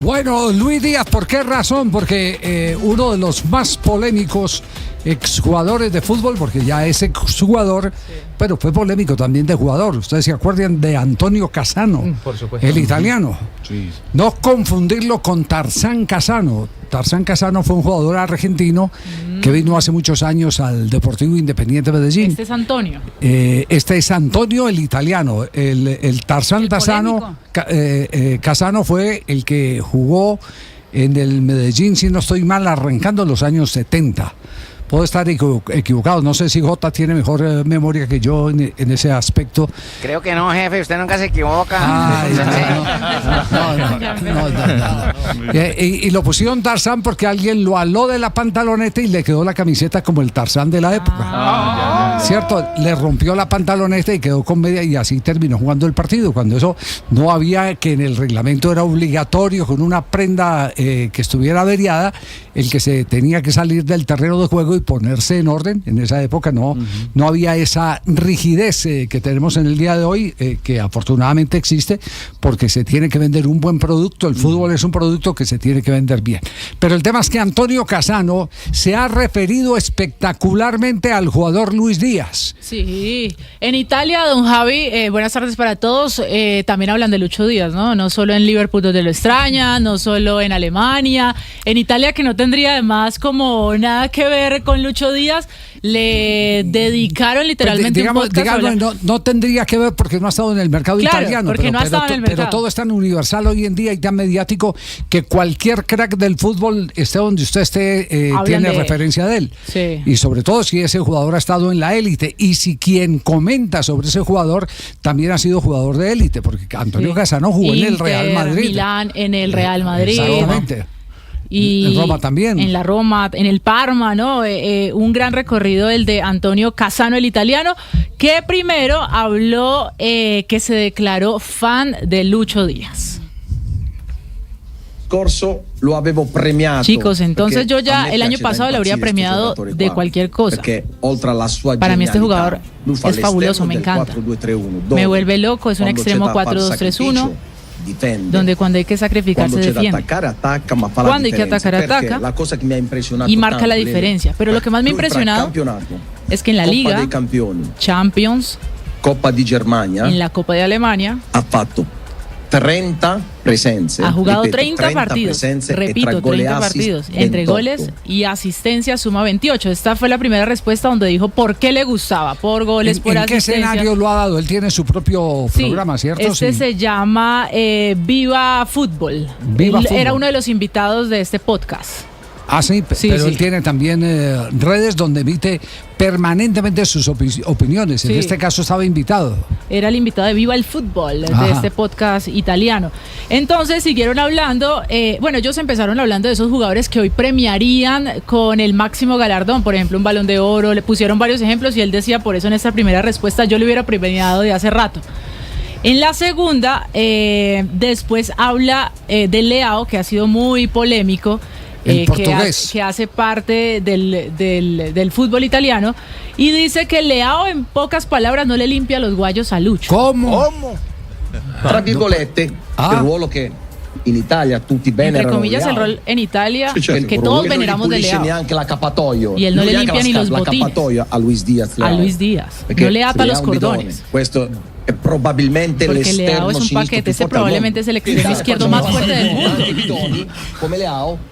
Bueno, Luis Díaz, ¿por qué razón? Porque uno de los más polémicos exjugadores de fútbol, porque ya es exjugador, pero fue polémico también de jugador. Ustedes se acuerdan de Antonio Cassano, por supuesto, el italiano. Sí. No confundirlo con Tarzán Cassano. Tarzán Cassano fue un jugador argentino que vino hace muchos años al Deportivo Independiente Medellín. Este es Antonio. Este es Antonio, el italiano. El Tarzán Cassano fue el que jugó en el Medellín, si no estoy mal, arrancando en los años 70. Puedo estar equivocado, no sé si Jota tiene mejor memoria que yo en ese aspecto. Creo que no, jefe, usted nunca se equivoca. Y lo pusieron Tarzán porque alguien lo aló de la pantaloneta y le quedó la camiseta como el Tarzán de la época. ¿Cierto? Le rompió la pantaloneta y quedó con media y así terminó jugando el partido. Cuando eso no había, que en el reglamento era obligatorio con una prenda que estuviera averiada, el que se tenía que salir del terreno de juego y ponerse en orden. En esa época no había esa rigidez que tenemos en el día de hoy, que afortunadamente existe, porque se tiene que vender un buen producto. El fútbol es un producto que se tiene que vender bien. Pero el tema es que Antonio Cassano se ha referido espectacularmente al jugador Luis Díaz. Sí, en Italia, don Javi, buenas tardes para todos. También hablan de Lucho Díaz, ¿no? No solo en Liverpool, donde lo extrañan, no solo en Alemania. En Italia, que no tendría además como nada que ver con Lucho Díaz, le dedicaron literalmente un podcast. No tendría que ver porque no ha estado en el mercado italiano, porque no ha estado en el mercado. Pero todo es tan universal hoy en día y tan mediático que cualquier crack del fútbol, esté donde usted esté, tiene referencia de él. Sí. Y sobre todo si ese jugador ha estado en la élite y si quien comenta sobre ese jugador también ha sido jugador de élite, porque Antonio Cassano jugó en el Real Madrid. Milán, en el Real Madrid. Exactamente. Y en Roma también. En la Roma, en el Parma, ¿no? Un gran recorrido el de Antonio Cassano, el italiano, que primero habló que se declaró fan de Lucho Díaz. Lo avevo premiato. Chicos, entonces yo ya el año pasado lo habría premiado de cualquier cosa. Para mí este jugador es fabuloso, me encanta. Me vuelve loco, es un extremo 4-2-3-1. Donde cuando hay que sacrificar se defiende, cuando hay que atacar ataca y marca la diferencia. Pero lo que más me ha impresionado es que en la Liga, Champions, Copa di Germania, en la Copa de Alemania, ha fatto 30 presencias. Ha jugado 30 partidos, repito, 30 partidos. Entre goles y asistencias suma 28. Esta fue la primera respuesta donde dijo por qué le gustaba, por goles, por asistencia. ¿En qué escenario lo ha dado? Él tiene su propio programa, ¿cierto? Se llama Viva Fútbol. Era uno de los invitados de este podcast. Ah, sí, pero él tiene también redes donde emite permanentemente sus opiniones. En este caso estaba invitado. Era el invitado de Viva el Fútbol, de este podcast italiano. Entonces siguieron hablando, ellos empezaron hablando de esos jugadores que hoy premiarían con el máximo galardón, por ejemplo un Balón de Oro, le pusieron varios ejemplos y él decía, por eso en esta primera respuesta yo le hubiera premiado de hace rato. En la segunda, después habla de Leao, que ha sido muy polémico, que hace parte del fútbol italiano, y dice que Leao, en pocas palabras, no le limpia los guayos a Lucho. ¿Cómo? Tra virgolette, il ruolo che in Italia tutti venerano. Entre comillas, el rol en Italia que todos veneramos de Leao. Y él no le limpia ni los botines. A Luis Díaz. No le ata los cordones. Probabilmente porque Leao es un paquete, probablemente es el extremo izquierdo más fuerte del mundo.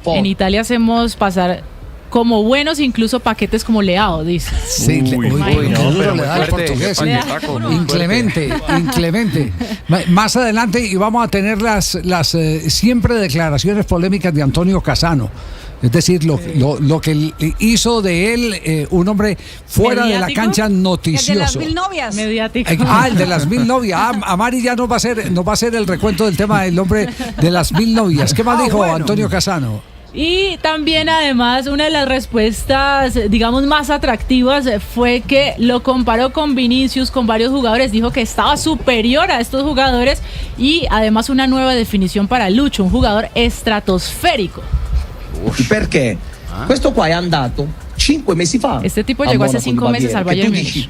En Italia hacemos pasar como buenos incluso paquetes como Leao, dice. Sí, duro le da el portugués. Inclemente. Más adelante y vamos a tener las siempre declaraciones polémicas de Antonio Cassano. Es decir, lo que hizo de él un hombre fuera ¿mediático? De la cancha noticioso. El de las 1000 novias. Mediático. El de las 1000 novias. Amari ya nos va a hacer el recuento del tema del hombre de las 1000 novias. ¿Qué más dijo Antonio Cassano? Y también, además, una de las respuestas, digamos, más atractivas fue que lo comparó con Vinicius, con varios jugadores. Dijo que estaba superior a estos jugadores y, además, una nueva definición para Lucho, un jugador estratosférico. Perché questo qua è andato 5 mesi fa. Este tipo llegó hace 5 meses al Bayern Múnich.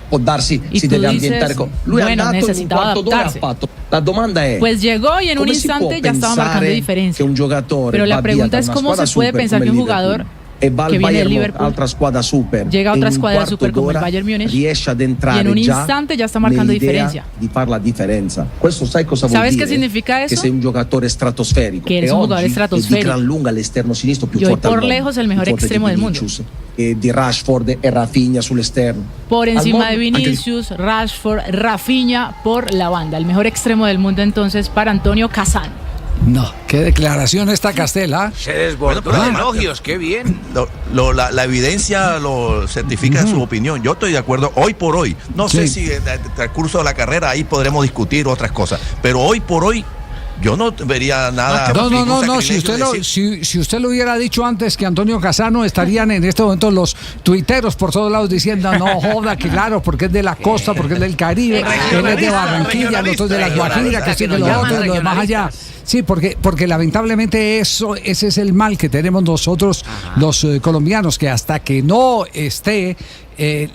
Può darsi, Y si tú deve dices, ambientare. Lui è bueno, andato in un necesitaba quarto d'ora, ha adaptarse. fatto. La domanda è: Pues llegó y en un come si può instante ya estaba marcando pensare diferencia. che un giocatore Pero la va via pregunta da es una cómo squadra se puede super pensar come que un il Liverpool jugador e va al que viene del Bayern, Liverpool altra squadra super, llega a e otra in un squadra quarto super como el d'ora Bayern Múnich riesce ad y entrare en un già instante ya está marcando nell'idea diferencia. di fare la differenza. Questo sai cosa vuol ¿Sabes dire? qué significa Che eso? sei un giocatore stratosferico. Que eres e un jugador oggi è di estratosférico. gran lunga l'esterno sinistro più Y hoy forte al por mondo, lejos el più mejor forte extremo di del mundo. Vinicius, e di Rashford e Rafinha sull'esterno. Por encima Al de mondo, anche Vinicius, Rashford, Rafinha por la banda. El mejor extremo del mundo entonces para Antonio Casano. No, qué declaración esta Castela. Se desbordó Bueno, de pero elogios, qué bien. La evidencia lo certifica su opinión. Yo estoy de acuerdo hoy por hoy. No sé Sí. si en el transcurso de la carrera ahí podremos discutir otras cosas, pero hoy por hoy yo no vería nada. No, ningún si usted, sacrilegio decir, si usted lo hubiera dicho antes que Antonio Casano, estarían en este momento los tuiteros por todos lados diciendo, no joda, que claro, porque es de la costa, porque es del Caribe, él es de Barranquilla, nosotros de la Guajira, que sí, de los otros, de lo demás allá. Sí, porque lamentablemente ese es el mal que tenemos nosotros los colombianos, que hasta que no esté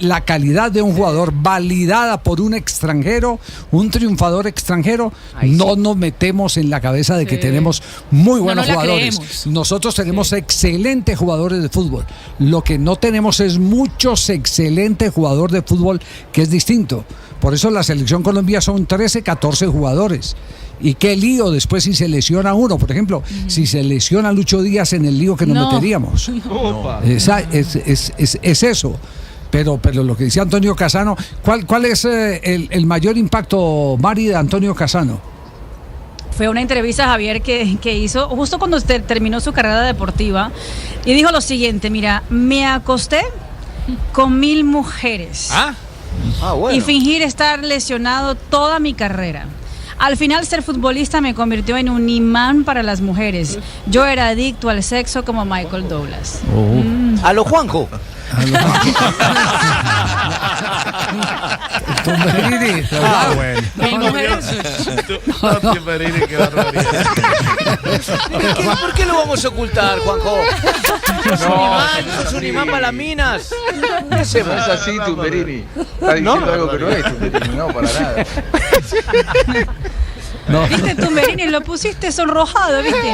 la calidad de un jugador validada por un extranjero, un triunfador extranjero, no nos metemos en la cabeza de que tenemos muy buenos nos la jugadores. creemos. Nosotros tenemos excelentes jugadores de fútbol. Lo que no tenemos es muchos excelentes jugadores de fútbol, que es distinto. Por eso la selección Colombia son 13, 14 jugadores. Y qué lío después si se lesiona uno. Por ejemplo, si se lesiona Lucho Díaz, en el lío que nos No. meteríamos. Es eso. Pero lo que dice Antonio Casano, ¿cuál es el mayor impacto, Mari, de Antonio Casano? Fue una entrevista, Javier, que hizo justo cuando usted terminó su carrera deportiva y dijo lo siguiente: mira, me acosté con 1000 mujeres Bueno. y fingir estar lesionado toda mi carrera. Al final, ser futbolista me convirtió en un imán para las mujeres. Yo era adicto al sexo como Michael Douglas. A lo Juanjo. Tumberini, Mil mujeres. ¿Por qué lo vamos a ocultar, Juanjo? Es un imán para las minas. ¿Qué hacemos? No es así, Tumberini. Está diciendo algo que no es, Tumberini. No, para nada. No. ¿Viste, Tumberini? Lo pusiste sonrojado, ¿viste?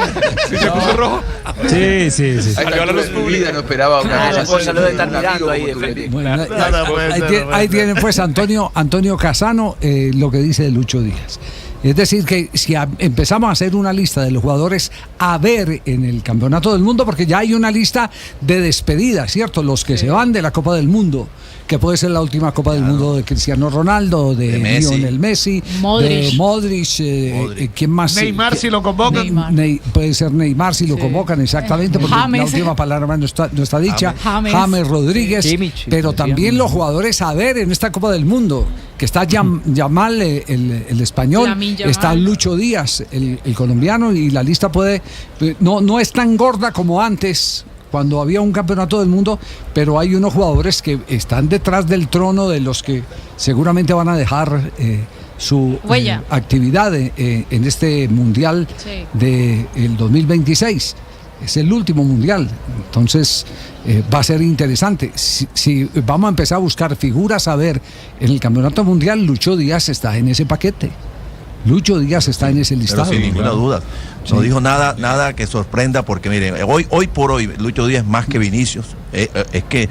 ¿Se puso rojo? Sí. Ahí está, mi vida no esperaba una cosa Pues así. se lo debe estar Un amigo mirando ahí como de Tumberini. Bueno, ahí tienen pues Antonio Casano, lo que dice de Lucho Díaz. Es decir, que si empezamos a hacer una lista de los jugadores a ver en el Campeonato del Mundo, porque ya hay una lista de despedida, ¿cierto? Los que se van de la Copa del Mundo, que puede ser la última Copa del Mundo de Cristiano Ronaldo, de Messi. Lionel Messi, Modric. de Modric, ¿quién más? Neymar, si lo convocan. Puede ser Neymar si lo convocan, exactamente, porque James. la última palabra no está dicha. James. Rodríguez, Kimmich, pero también los jugadores a ver en esta Copa del Mundo, que está Yamal, el español, Lamine Yamal. está Lucho Díaz, el colombiano, y la lista no es tan gorda como antes, cuando había un campeonato del mundo, pero hay unos jugadores que están detrás del trono de los que seguramente van a dejar su Huella. actividad en este mundial Sí. del 2026. Es el último mundial, entonces va a ser interesante. Si vamos a empezar a buscar figuras a ver en el campeonato mundial, Lucho Díaz está en ese paquete. Lucho Díaz está en ese pero listado. sin ninguna duda. No dijo nada que sorprenda, porque miren, hoy por hoy Lucho Díaz más que Vinicius. Es que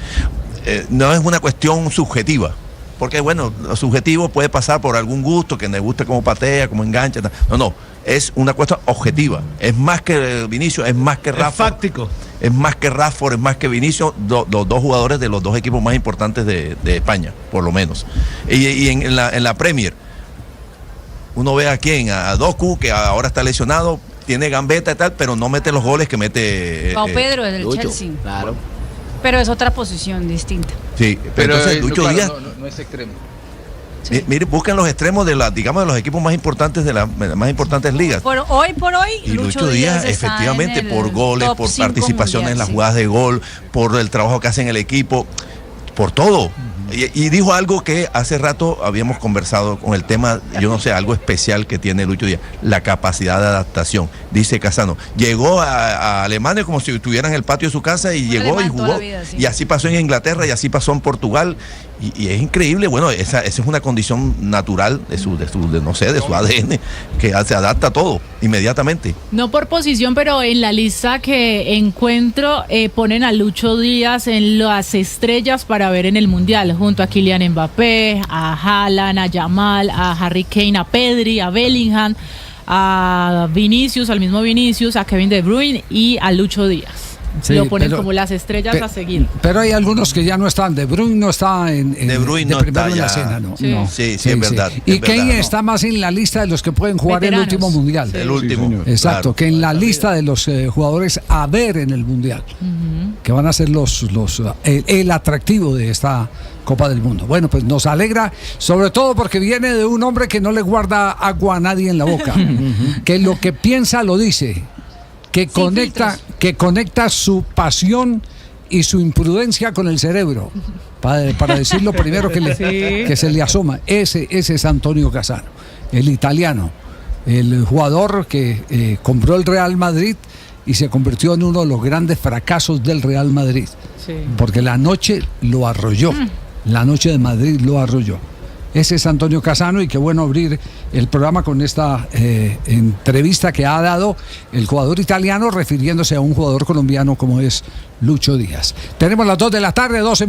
no es una cuestión subjetiva. Porque bueno, lo subjetivo puede pasar por algún gusto, que me guste cómo patea, cómo engancha. No, es una cuestión objetiva. Es más que Vinicius, es más que Rafa. Es fáctico. Es más que Rashford, es más que Vinicius, los dos jugadores de los dos equipos más importantes de España, por lo menos. Y en la Premier, uno ve a quién, a Doku, que ahora está lesionado, tiene gambeta y tal, pero no mete los goles que mete Pau Pedro del Lucho. Chelsea. Claro. Pero es otra posición distinta. Sí, pero entonces Lucho claro, Díaz, no es extremo. mire, buscan los extremos de digamos, de los equipos más importantes de las más importantes ligas. Hoy por hoy, Y Lucho Díaz, está efectivamente, en el por goles, top por 5 participación mundial, en las sí. jugadas de gol, por el trabajo que hace en el equipo, por todo. Y dijo algo que hace rato habíamos conversado con el tema, yo no sé, algo especial que tiene Lucho Díaz, la capacidad de adaptación. Dice Casano, llegó a Alemania como si estuviera en el patio de su casa y llegó y jugó. Vida, sí. Y así pasó en Inglaterra y así pasó en Portugal. Y es increíble, bueno, esa es una condición natural de su ADN, que se adapta a todo inmediatamente. No por posición, pero en la lista que encuentro ponen a Lucho Díaz en las estrellas para ver en el Mundial, junto a Kylian Mbappé, a Haaland, a Yamal, a Harry Kane, a Pedri, a Bellingham, a Vinicius, al mismo Vinicius, a Kevin De Bruyne y a Lucho Díaz. Sí, lo ponen como las estrellas a seguir. Pero hay algunos que ya no están. De Bruyne no está De Bruyne no está en ya. La escena, ¿no? Sí, no. Sí, es verdad. Y Kane está más en la lista de los que pueden jugar veteranos. El último mundial. Sí. El último. Exacto, claro, que en la lista de los jugadores a ver en el mundial, que van a ser el atractivo de esta Copa del Mundo. Bueno, pues nos alegra, sobre todo porque viene de un hombre que no le guarda agua a nadie en la boca, que lo que piensa lo dice. Que conecta su pasión y su imprudencia con el cerebro, para decir lo primero que se le asoma. Ese es Antonio Casano, el italiano, el jugador que compró el Real Madrid y se convirtió en uno de los grandes fracasos del Real Madrid, porque la noche lo arrolló, la noche de Madrid lo arrolló. Ese es Antonio Casano, y qué bueno abrir el programa con esta entrevista que ha dado el jugador italiano refiriéndose a un jugador colombiano como es Lucho Díaz. Tenemos las 2 de la tarde, 12